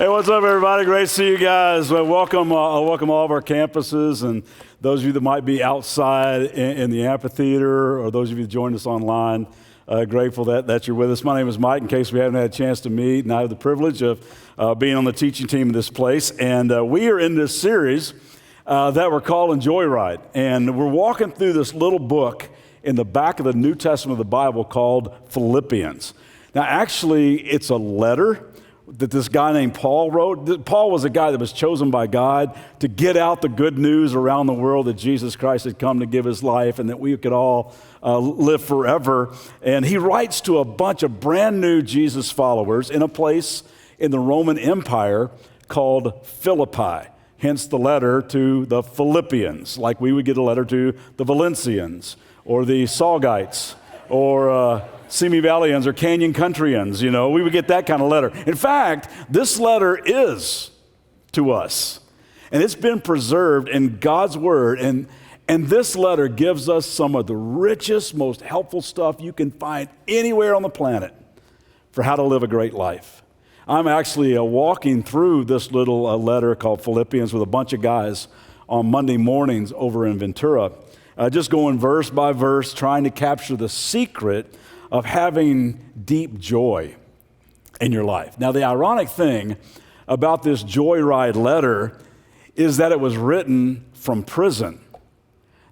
Hey, what's up, everybody? Great to see you guys. Welcome all of our campuses, and those of you that might be outside in the amphitheater, or those of you that joined us online. Grateful that you're with us. My name is Mike, in case we haven't had a chance to meet, and I have the privilege of being on the teaching team in this place. And we are in this series that we're calling Joyride, and we're walking through this little book in the back of the New Testament of the Bible called Philippians. Now, actually, it's a letter that this guy named Paul wrote. Paul was a guy that was chosen by God to get out the good news around the world that Jesus Christ had come to give his life and that we could all live forever. And he writes to a bunch of brand new Jesus followers in a place in the Roman Empire called Philippi. Hence the letter to the Philippians, like we would get a letter to the Valencians or the Saugites or Simi Valleyans or Canyon Countryans, we would get that kind of letter. In fact, this letter is to us, and it's been preserved in God's Word, and this letter gives us some of the richest, most helpful stuff you can find anywhere on the planet for how to live a great life. I'm actually walking through this little letter called Philippians with a bunch of guys on Monday mornings over in Ventura, just going verse by verse, trying to capture the secret of having deep joy in your life. Now, the ironic thing about this Joyride letter is that it was written from prison.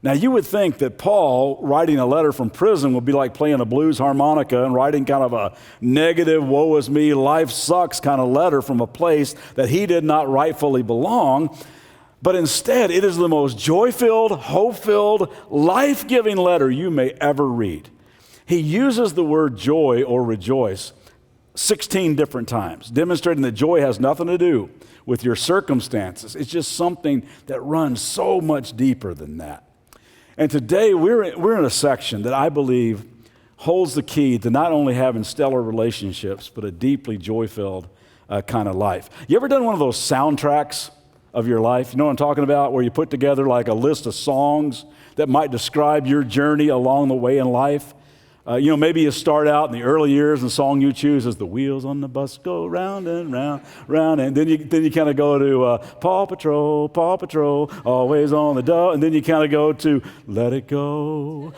Now, you would think that Paul writing a letter from prison would be like playing a blues harmonica and writing kind of a negative, woe is me, life sucks kind of letter from a place that he did not rightfully belong. But instead, it is the most joy-filled, hope-filled, life-giving letter you may ever read. He uses the word joy or rejoice 16 different times, demonstrating that joy has nothing to do with your circumstances. It's just something that runs so much deeper than that. And today we're in a section that I believe holds the key to not only having stellar relationships, but a deeply joy-filled kind of life. You ever done one of those soundtracks of your life? You know what I'm talking about? Where you put together like a list of songs that might describe your journey along the way in life. Maybe you start out in the early years, and the song you choose is "The Wheels on the Bus Go Round and Round, Round," and then you kind of go to Paw Patrol, always on the dove, and then you kind of go to Let It Go,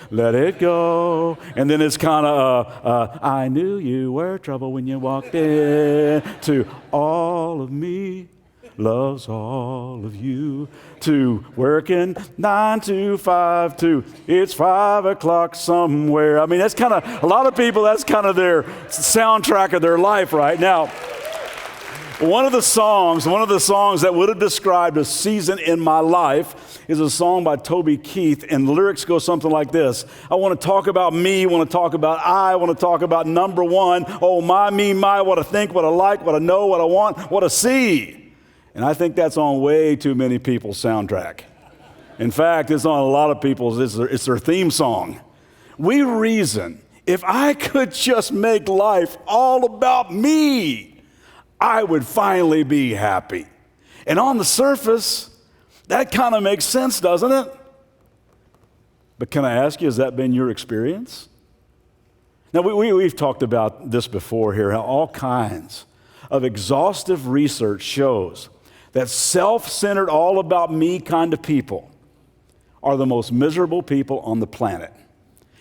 and then it's kind of I knew you were trouble when you walked in, to All of Me loves all of you, to working 9 to 5 to it's 5 o'clock somewhere. I mean, that's kind of, a lot of people, that's kind of their soundtrack of their life right now. One of the songs that would have described a season in my life is a song by Toby Keith, and the lyrics go something like this. I want to talk about me, want to talk about I want to talk about number one. Oh, my, me, my, what I think, what I like, what I know, what I want, what I see. And I think that's on way too many people's soundtrack. In fact, it's on a lot of people's, it's their theme song. We reason, if I could just make life all about me, I would finally be happy. And on the surface, that kind of makes sense, doesn't it? But can I ask you, has that been your experience? Now, we've talked about this before here, how all kinds of exhaustive research shows that self-centered, all about me kind of people are the most miserable people on the planet.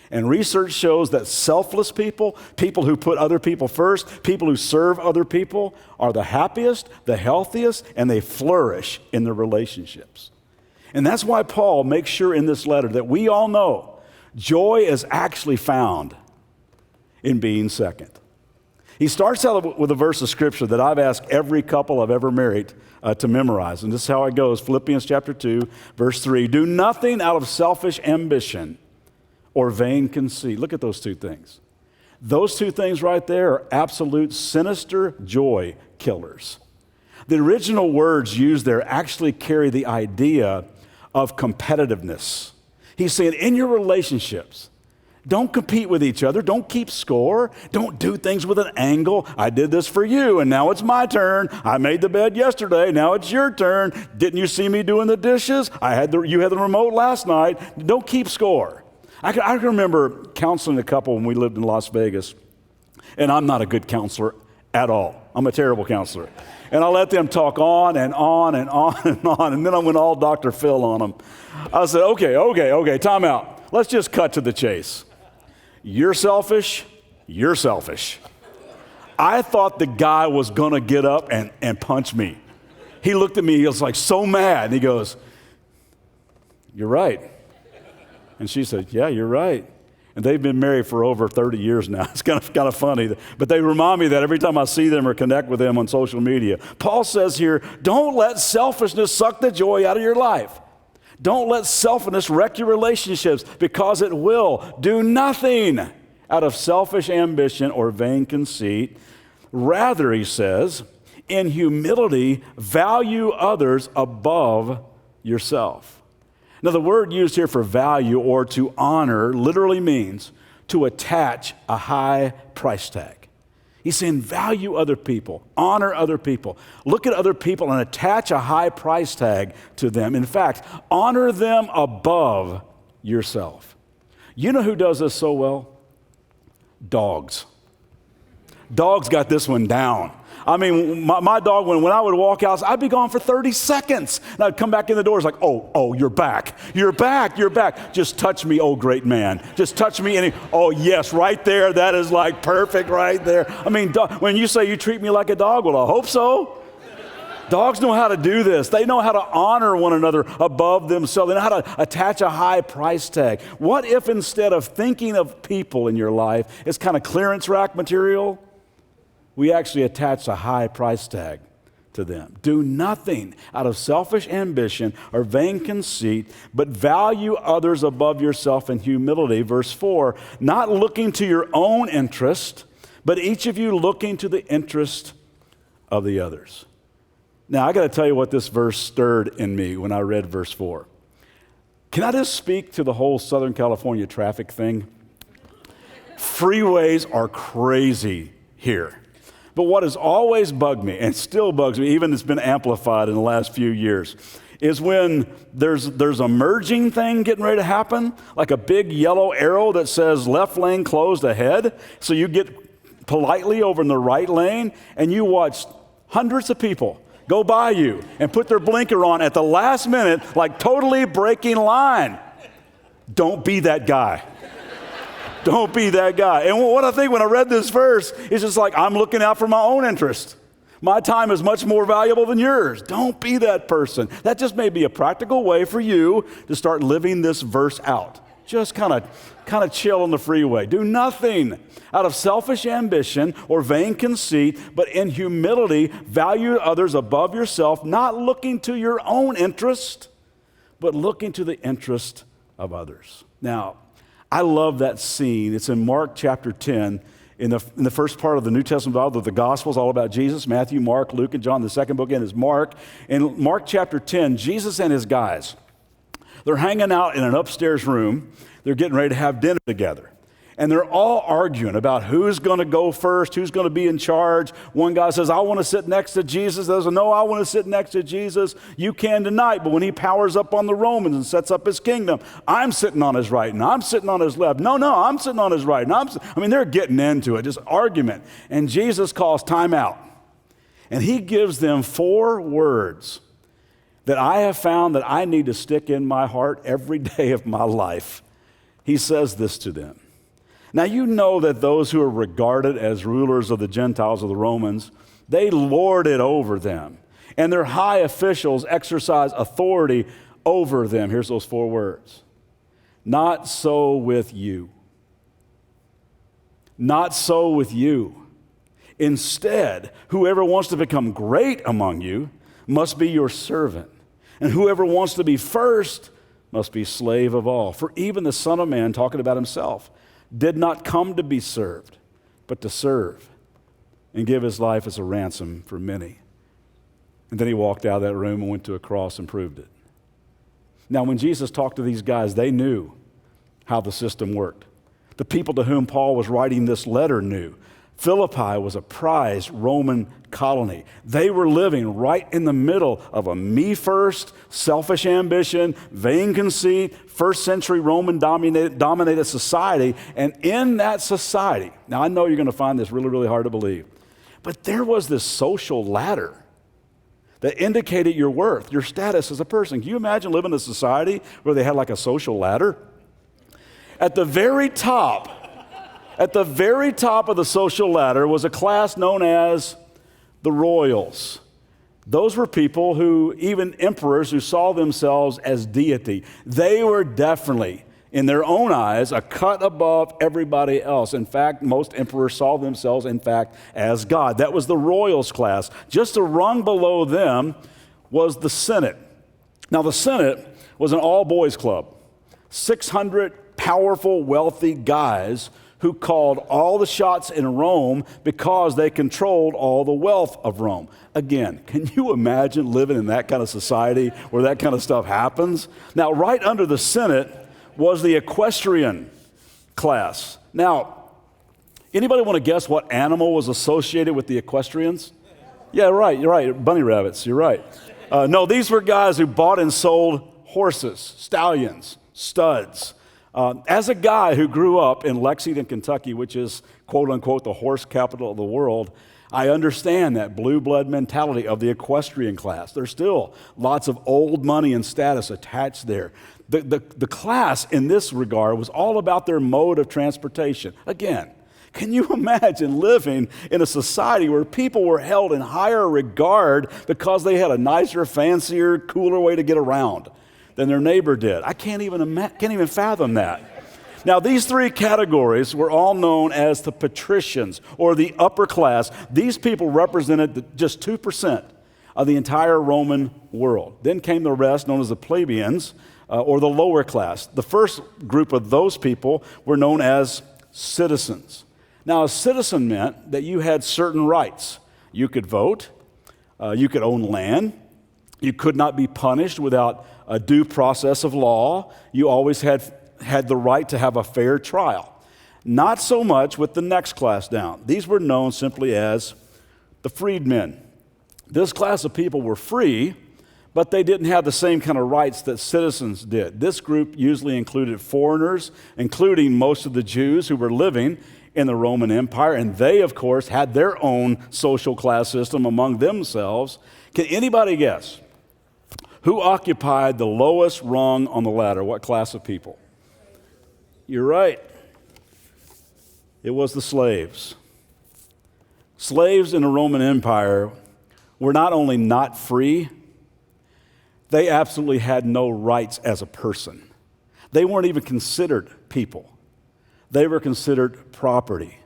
And research shows that selfless people who put other people first, people who serve other people, are the happiest, the healthiest, and they flourish in their relationships. And that's why Paul makes sure in this letter that we all know joy is actually found in being second. He starts out with a verse of scripture that I've asked every couple I've ever married to memorize. And this is how it goes. Philippians chapter 2, verse 3. Do nothing out of selfish ambition or vain conceit. Look at those two things. Those two things right there are absolute sinister joy killers. The original words used there actually carry the idea of competitiveness. He's saying in your relationships, don't compete with each other. Don't keep score. Don't do things with an angle. I did this for you, and now it's my turn. I made the bed yesterday. Now it's your turn. Didn't you see me doing the dishes? You had the remote last night. Don't keep score. I can remember counseling a couple when we lived in Las Vegas, and I'm not a good counselor at all. I'm a terrible counselor. And I let them talk on and on and on and on, and then I went all Dr. Phil on them. I said, okay, time out. Let's just cut to the chase. You're selfish. You're selfish. I thought the guy was going to get up and punch me. He looked at me, he was like so mad, and he goes, "You're right." And she said, "Yeah, you're right." And they've been married for over 30 years now. It's kind of funny. But they remind me that every time I see them or connect with them on social media. Paul says here, don't let selfishness suck the joy out of your life. Don't let selfishness wreck your relationships, because it will. Do nothing out of selfish ambition or vain conceit. Rather, he says, in humility, value others above yourself. Now, the word used here for value or to honor literally means to attach a high price tag. He's saying value other people, honor other people, look at other people and attach a high price tag to them. In fact, honor them above yourself. You know who does this so well? Dogs. Dogs got this one down. I mean, my dog, when I would walk out, I'd be gone for 30 seconds. And I'd come back in the door. It's like, oh, you're back. You're back. You're back. Just touch me, oh, great man. Just touch me. Oh, yes, right there. That is like perfect right there. I mean, when you say you treat me like a dog, well, I hope so. Dogs know how to do this. They know how to honor one another above themselves. They know how to attach a high price tag. What if instead of thinking of people in your life as kind of clearance rack material, we actually attach a high price tag to them? Do nothing out of selfish ambition or vain conceit, but value others above yourself in humility. Verse 4, not looking to your own interest, but each of you looking to the interest of the others. Now, I got to tell you what this verse stirred in me when I read verse 4. Can I just speak to the whole Southern California traffic thing? Freeways are crazy here. But what has always bugged me, and still bugs me, even it's been amplified in the last few years, is when there's a merging thing getting ready to happen, like a big yellow arrow that says left lane closed ahead. So you get politely over in the right lane, and you watch hundreds of people go by you and put their blinker on at the last minute, like totally breaking line. Don't be that guy. Don't be that guy. And what I think when I read this verse is just like, I'm looking out for my own interest. My time is much more valuable than yours. Don't be that person. That just may be a practical way for you to start living this verse out. Just kind of chill on the freeway. Do nothing out of selfish ambition or vain conceit, but in humility, value others above yourself, not looking to your own interest, but looking to the interest of others. Now, I love that scene. It's in Mark chapter 10. In the first part of the New Testament Bible, the Gospels all about Jesus, Matthew, Mark, Luke, and John. The second book in is Mark. In Mark chapter 10, Jesus and his guys, they're hanging out in an upstairs room. They're getting ready to have dinner together. And they're all arguing about who's going to go first, who's going to be in charge. One guy says, I want to sit next to Jesus. The other says, no, I want to sit next to Jesus. You can tonight, but when he powers up on the Romans and sets up his kingdom, I'm sitting on his right and I'm sitting on his left. No, I'm sitting on his right. And they're getting into it, just argument. And Jesus calls time out. And he gives them 4 words that I have found that I need to stick in my heart every day of my life. He says this to them. Now, you know that those who are regarded as rulers of the Gentiles, of the Romans, they lord it over them. And their high officials exercise authority over them. Here's those 4 words. Not so with you. Not so with you. Instead, whoever wants to become great among you must be your servant. And whoever wants to be first must be slave of all. For even the Son of Man, talking about himself, did not come to be served, but to serve and give his life as a ransom for many. And then he walked out of that room and went to a cross and proved it. Now, when Jesus talked to these guys, they knew how the system worked. The people to whom Paul was writing this letter knew. Philippi was a prized Roman colony. They were living right in the middle of a me-first, selfish ambition, vain conceit, first century Roman dominated society. And in that society, now I know you're going to find this really, really hard to believe, But there was this social ladder that indicated your worth, your status as a person. Can you imagine living in a society where they had like a social ladder? At the very top of the social ladder was a class known as the royals. Those were people who, even emperors who saw themselves as deity, they were definitely, in their own eyes, a cut above everybody else. In fact, most emperors saw themselves, in fact, as God. That was the royals class. Just a rung below them was the Senate. Now, the Senate was an all-boys club. 600 powerful, wealthy guys who called all the shots in Rome because they controlled all the wealth of Rome. Again, can you imagine living in that kind of society where that kind of stuff happens? Now, right under the Senate was the equestrian class. Now, anybody want to guess what animal was associated with the equestrians? Yeah, right, you're right, bunny rabbits, you're right. No, these were guys who bought and sold horses, stallions, studs. As a guy who grew up in Lexington, Kentucky, which is, quote unquote, the horse capital of the world, I understand that blue blood mentality of the equestrian class. There's still lots of old money and status attached there. The class in this regard was all about their mode of transportation. Again, can you imagine living in a society where people were held in higher regard because they had a nicer, fancier, cooler way to get around than their neighbor did? I can't even fathom that. Now, these three categories were all known as the patricians, or the upper class. These people represented just 2% of the entire Roman world. Then came the rest, known as the plebeians, or the lower class. The first group of those people were known as citizens. Now, a citizen meant that you had certain rights. You could vote, you could own land, you could not be punished without a due process of law. You always had the right to have a fair trial. Not so much with the next class down. These were known simply as the freedmen. This class of people were free, but they didn't have the same kind of rights that citizens did. This group usually included foreigners, including most of the Jews who were living in the Roman Empire, and they, of course, had their own social class system among themselves. Can anybody guess who occupied the lowest rung on the ladder? What class of people? You're right. It was the slaves. Slaves in the Roman Empire were not only not free, they absolutely had no rights as a person. They weren't even considered people. They were considered property.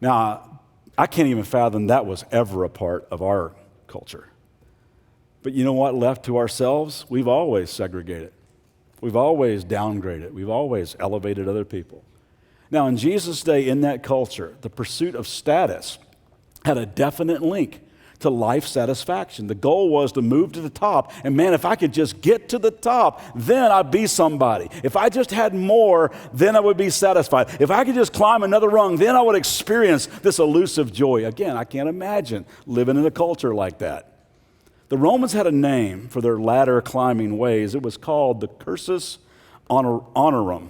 Now, I can't even fathom that was ever a part of our culture. But you know what? Left to ourselves, we've always segregated. We've always downgraded. We've always elevated other people. Now, in Jesus' day, in that culture, the pursuit of status had a definite link to life satisfaction. The goal was to move to the top. And man, if I could just get to the top, then I'd be somebody. If I just had more, then I would be satisfied. If I could just climb another rung, then I would experience this elusive joy. Again, I can't imagine living in a culture like that. The Romans had a name for their ladder climbing ways. It was called the cursus honorum,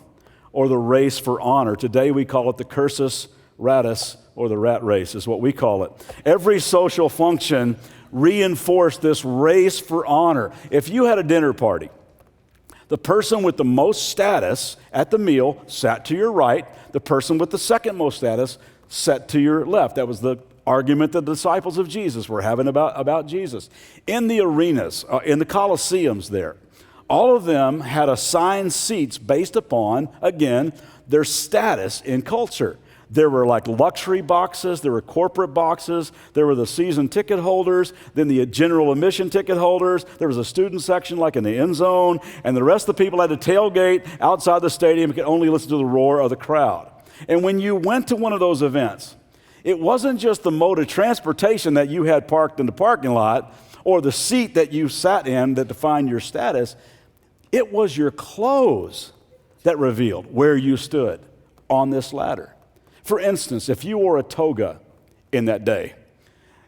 or the race for honor. Today we call it the cursus ratus, or the rat race is what we call it. Every social function reinforced this race for honor. If you had a dinner party, the person with the most status at the meal sat to your right. The person with the second most status sat to your left. That was the argument the disciples of Jesus were having about Jesus. In the arenas, in the Colosseums there, all of them had assigned seats based upon, again, their status in culture. There were like luxury boxes, there were corporate boxes, there were the season ticket holders, then the general admission ticket holders, there was a student section like in the end zone, and the rest of the people had to tailgate outside the stadium and could only listen to the roar of the crowd. And when you went to one of those events, it wasn't just the mode of transportation that you had parked in the parking lot or the seat that you sat in that defined your status. It was your clothes that revealed where you stood on this ladder. For instance, if you wore a toga in that day,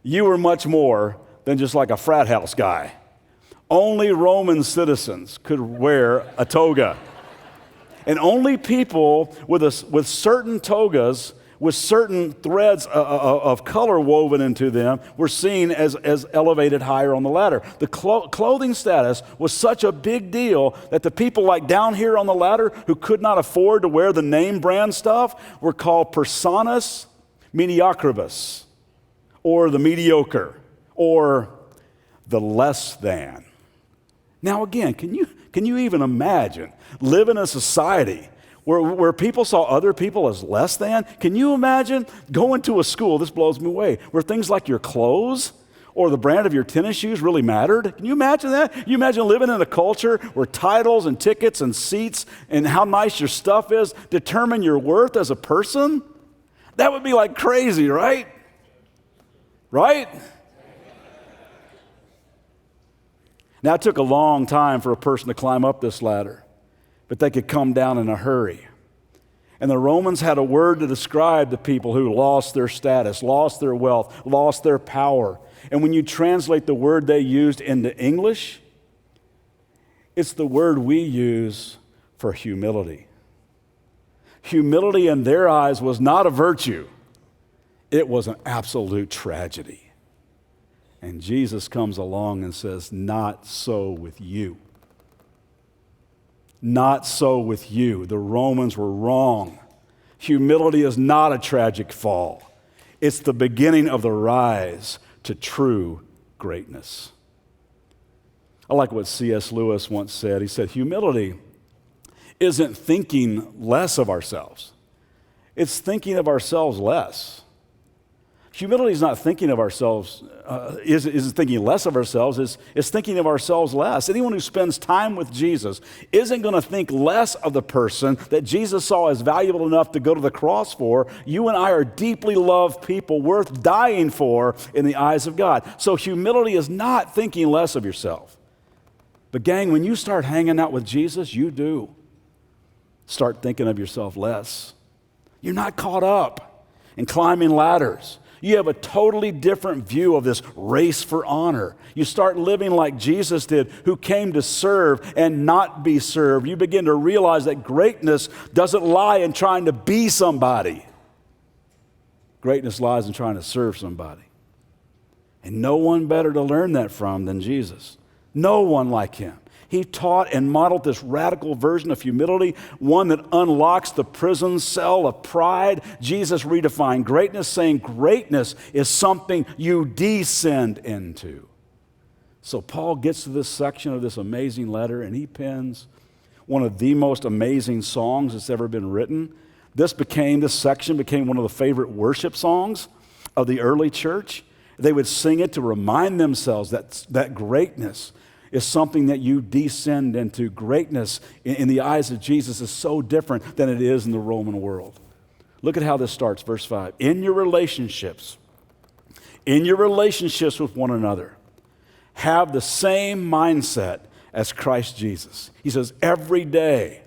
you were much more than just like a frat house guy. Only Roman citizens could wear a toga. And only people with certain togas with certain threads of color woven into them were seen as elevated higher on the ladder. The clothing status was such a big deal that the people like down here on the ladder who could not afford to wear the name brand stuff were called personas mediocribus, or the mediocre, or the less than. Now again, can you even imagine living in a society where people saw other people as less than? Can you imagine going to a school, this blows me away, where things like your clothes or the brand of your tennis shoes really mattered? Can you imagine that? Can you imagine living in a culture where titles and tickets and seats and how nice your stuff is determine your worth as a person? That would be like crazy, right? Right? Now, it took a long time for a person to climb up this ladder, but they could come down in a hurry. And the Romans had a word to describe the people who lost their status, lost their wealth, lost their power. And when you translate the word they used into English, it's the word we use for humility. Humility in their eyes was not a virtue. It was an absolute tragedy. And Jesus comes along and says, not so with you. Not so with you. The Romans were wrong. Humility is not a tragic fall. It's the beginning of the rise to true greatness. I like what C.S. Lewis once said. He said, humility isn't thinking less of ourselves. It's thinking of ourselves less. Humility is not thinking of ourselves, isn't thinking less of ourselves, is thinking of ourselves less. Anyone who spends time with Jesus isn't going to think less of the person that Jesus saw as valuable enough to go to the cross for. You and I are deeply loved people worth dying for in the eyes of God. So humility is not thinking less of yourself. But gang, when you start hanging out with Jesus, you do start thinking of yourself less. You're not caught up in climbing ladders. You have a totally different view of this race for honor. You start living like Jesus did, who came to serve and not be served. You begin to realize that greatness doesn't lie in trying to be somebody. Greatness lies in trying to serve somebody. And no one better to learn that from than Jesus. No one like him. He taught and modeled this radical version of humility, one that unlocks the prison cell of pride. Jesus redefined greatness, saying greatness is something you descend into. So Paul gets to this section of this amazing letter, and he pens one of the most amazing songs that's ever been written. This section became one of the favorite worship songs of the early church. They would sing it to remind themselves that greatness is something that you descend into. Greatness in the eyes of Jesus is so different than it is in the Roman world. Look at how this starts, verse 5. In your relationships with one another, have the same mindset as Christ Jesus. He says, every day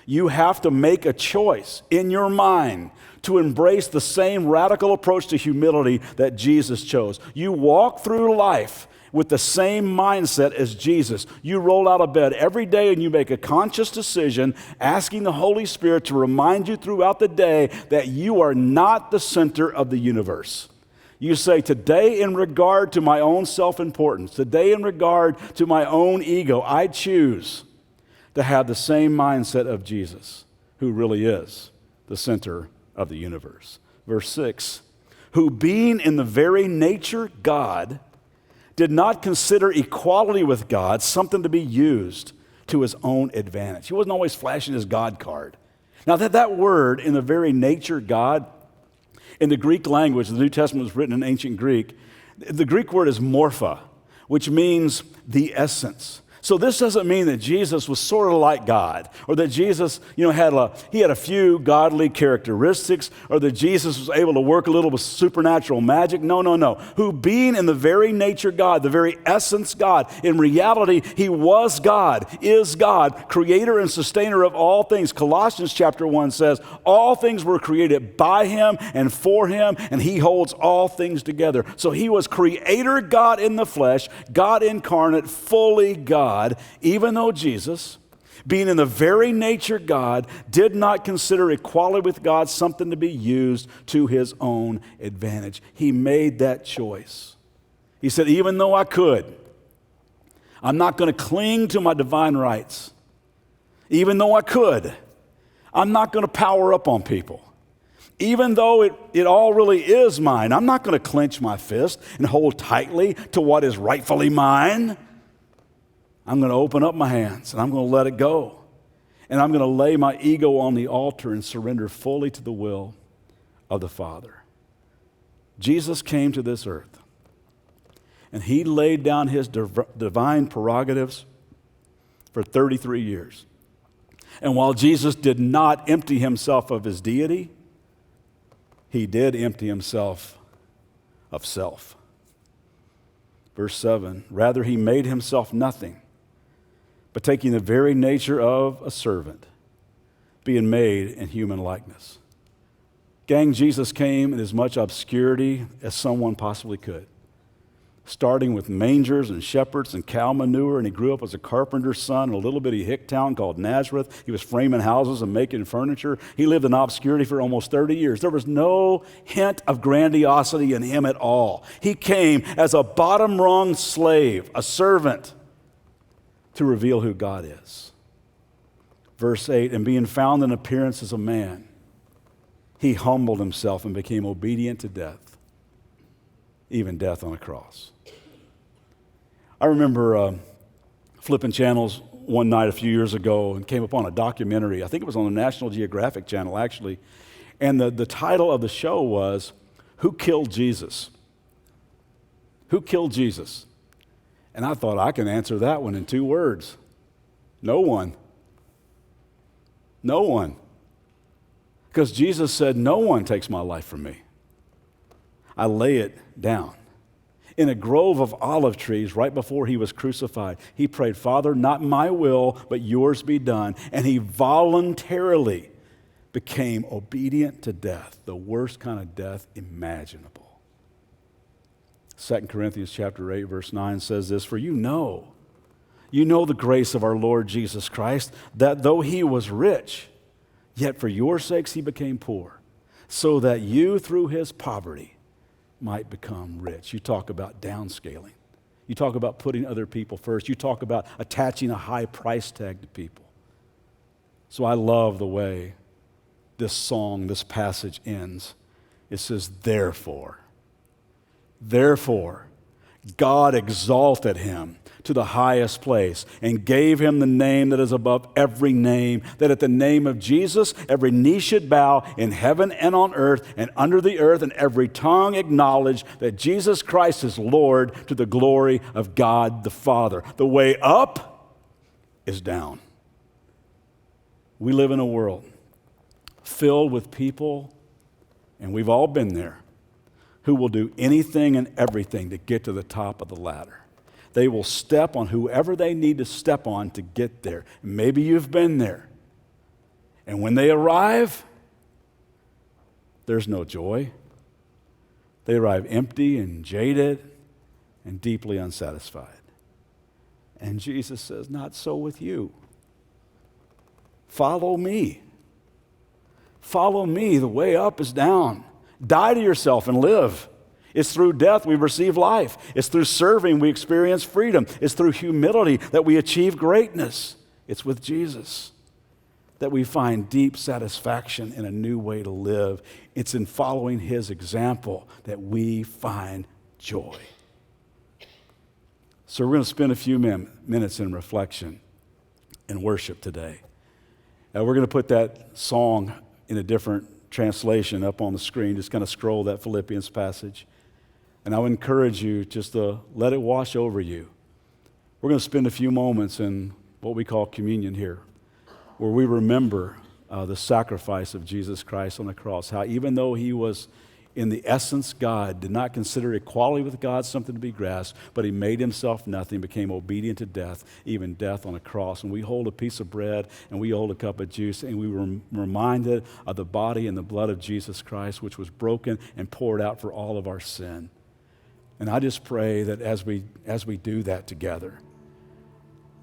you have to make a choice in your mind to embrace the same radical approach to humility that Jesus chose. You walk through life with the same mindset as Jesus. You roll out of bed every day and you make a conscious decision, asking the Holy Spirit to remind you throughout the day that you are not the center of the universe. You say, today in regard to my own self-importance, today in regard to my own ego, I choose to have the same mindset of Jesus, who really is the center of the universe. Verse 6, who being in the very nature God, did not consider equality with God something to be used to his own advantage. He wasn't always flashing his God card. Now that word, in the very nature God, in the Greek language, the New Testament was written in ancient Greek, the Greek word is morpha, which means the essence. So this doesn't mean that Jesus was sort of like God, or that Jesus, had a few godly characteristics, or that Jesus was able to work a little with supernatural magic. No. Who being in the very nature God, the very essence God, in reality, he was God, is God, creator and sustainer of all things. Colossians chapter 1 says, all things were created by him and for him, and he holds all things together. So he was creator God in the flesh, God incarnate, fully God, even though Jesus, Being in the very nature God, did not consider equality with God something to be used to his own advantage. He made that choice. He said, even though I could, I'm not going to cling to my divine rights. Even though I could, I'm not going to power up on people. Even though it all really is mine, I'm not going to clench my fist and hold tightly to what is rightfully mine. I'm going to open up my hands and I'm going to let it go. And I'm going to lay my ego on the altar and surrender fully to the will of the Father. Jesus came to this earth and he laid down his divine prerogatives for 33 years. And while Jesus did not empty himself of his deity, he did empty himself of self. Verse 7, rather he made himself nothing, but taking the very nature of a servant, being made in human likeness. Gang, Jesus came in as much obscurity as someone possibly could, starting with mangers and shepherds and cow manure, and he grew up as a carpenter's son in a little bitty hick town called Nazareth. He was framing houses and making furniture. He lived in obscurity for almost 30 years. There was no hint of grandiosity in him at all. He came as a bottom-rung slave, a servant, to reveal who God is. Verse 8, and being found in appearance as a man, he humbled himself and became obedient to death, even death on a cross. I remember flipping channels one night a few years ago and came upon a documentary. I think it was on the National Geographic Channel, actually. And the title of the show was, Who Killed Jesus? Who killed Jesus? And I thought, I can answer that one in 2 words. No one. No one. Because Jesus said, no one takes my life from me. I lay it down. In a grove of olive trees right before he was crucified, he prayed, Father, not my will, but yours be done. And he voluntarily became obedient to death, the worst kind of death imaginable. 2 Corinthians chapter 8, verse 9 says this, for you know the grace of our Lord Jesus Christ, that though he was rich, yet for your sakes he became poor, so that you through his poverty might become rich. You talk about downscaling. You talk about putting other people first. You talk about attaching a high price tag to people. So I love the way this song, this passage ends. It says, Therefore, God exalted him to the highest place and gave him the name that is above every name, that at the name of Jesus every knee should bow in heaven and on earth and under the earth, and every tongue acknowledge that Jesus Christ is Lord, to the glory of God the Father. The way up is down. We live in a world filled with people, and we've all been there, who will do anything and everything to get to the top of the ladder. They will step on whoever they need to step on to get there. Maybe you've been there. And when they arrive, there's no joy. They arrive empty and jaded and deeply unsatisfied. And Jesus says, not so with you. Follow me. Follow me. The way up is down. Die to yourself and live. It's through death we receive life. It's through serving we experience freedom. It's through humility that we achieve greatness. It's with Jesus that we find deep satisfaction in a new way to live. It's in following his example that we find joy. So we're going to spend a few minutes in reflection and worship today. We're going to put that song in a different translation up on the screen. Just kind of scroll that Philippians passage. And I would encourage you just to let it wash over you. We're going to spend a few moments in what we call communion here, where we remember the sacrifice of Jesus Christ on the cross. How even though he was in the essence God, did not consider equality with God something to be grasped, but he made himself nothing, became obedient to death, even death on a cross. And we hold a piece of bread and we hold a cup of juice, and we were reminded of the body and the blood of Jesus Christ, which was broken and poured out for all of our sin. And I just pray that as we do that together,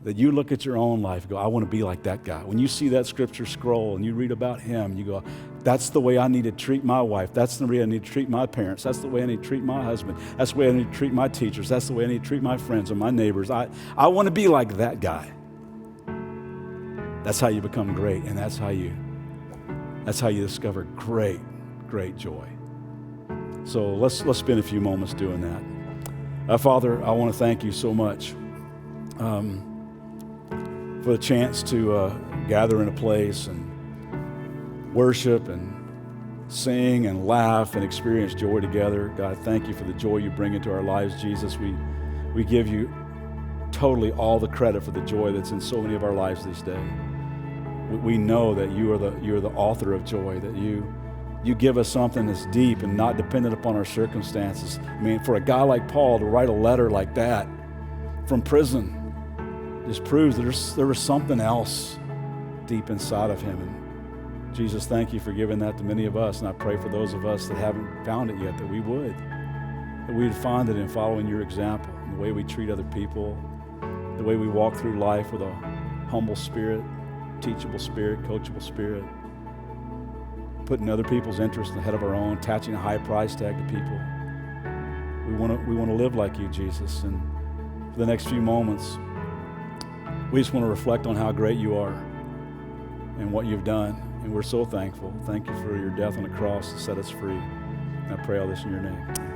that you look at your own life and go, I want to be like that guy. When you see that scripture scroll and you read about him, you go, that's the way I need to treat my wife. That's the way I need to treat my parents. That's the way I need to treat my husband. That's the way I need to treat my teachers. That's the way I need to treat my friends or my neighbors. I want to be like that guy. That's how you become great, and that's how you discover great, great joy. So let's spend a few moments doing that. Father, I want to thank you so much for the chance to gather in a place and worship and sing and laugh and experience joy together. God, thank you for the joy you bring into our lives, Jesus. We give you totally all the credit for the joy that's in so many of our lives these days. We know that you're the author of joy, that you give us something that's deep and not dependent upon our circumstances. I mean, for a guy like Paul to write a letter like that from prison just proves that there was something else deep inside of him. And Jesus, thank you for giving that to many of us. And I pray for those of us that haven't found it yet, that we'd find it in following your example, in the way we treat other people, the way we walk through life with a humble spirit, teachable spirit, coachable spirit, putting other people's interests ahead of our own, attaching a high price tag to people. We want to live like you, Jesus. And for the next few moments, we just want to reflect on how great you are and what you've done. And we're so thankful. Thank you for your death on the cross to set us free. And I pray all this in your name.